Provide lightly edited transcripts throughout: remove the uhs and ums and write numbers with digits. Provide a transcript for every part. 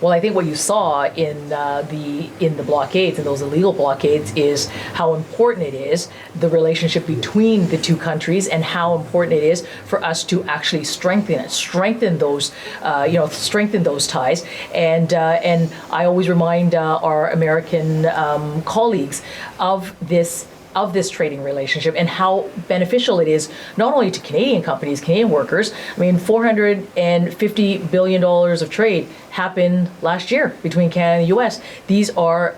Well, I think what you saw in the blockades, and those illegal blockades, is how important it is, the relationship between the two countries, and how important it is for us to actually strengthen those ties. And I always remind our American colleagues of this trading relationship and how beneficial it is not only to Canadian companies, Canadian workers. I mean, $450 billion of trade happened last year between Canada and the U.S. These are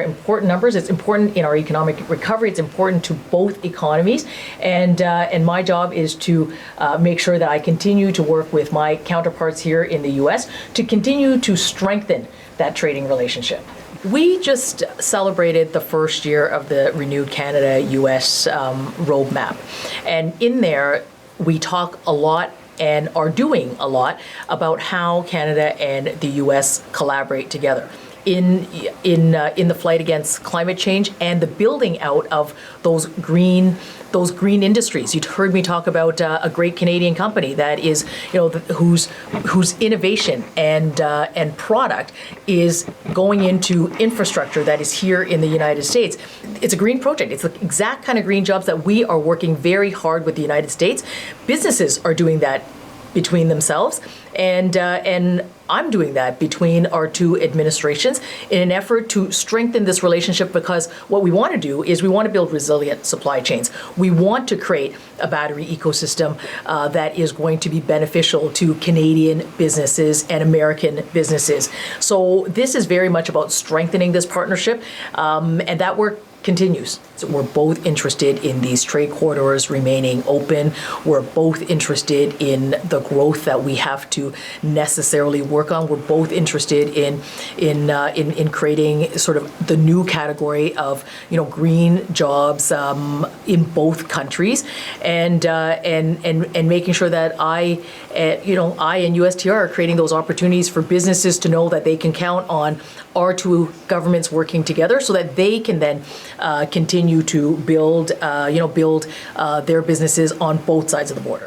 important numbers. It's important in our economic recovery. It's important to both economies. And my job is to make sure that I continue to work with my counterparts here in the U.S. to continue to strengthen that trading relationship. We just celebrated the first year of the renewed Canada-U.S. roadmap. And in there, we talk a lot and are doing a lot about how Canada and the U.S. collaborate together in the fight against climate change and the building out of those green industries. You'd heard me talk about a great Canadian company that is, whose innovation and product is going into infrastructure that is here in the United States. It's a green project. It's the exact kind of green jobs that we are working very hard with the United States. Businesses are doing that between themselves, and I'm doing that between our two administrations in an effort to strengthen this relationship, because what we want to do is we want to build resilient supply chains. We want to create a battery ecosystem that is going to be beneficial to Canadian businesses and American businesses. So this is very much about strengthening this partnership, and that work continues. So we're both interested in these trade corridors remaining open. We're both interested in the growth that we have to necessarily work on. We're both interested in creating sort of the new category of green jobs in both countries, and making sure that I and USTR are creating those opportunities for businesses to know that they can count on our two governments working together, so that they can then continue to build their businesses on both sides of the border.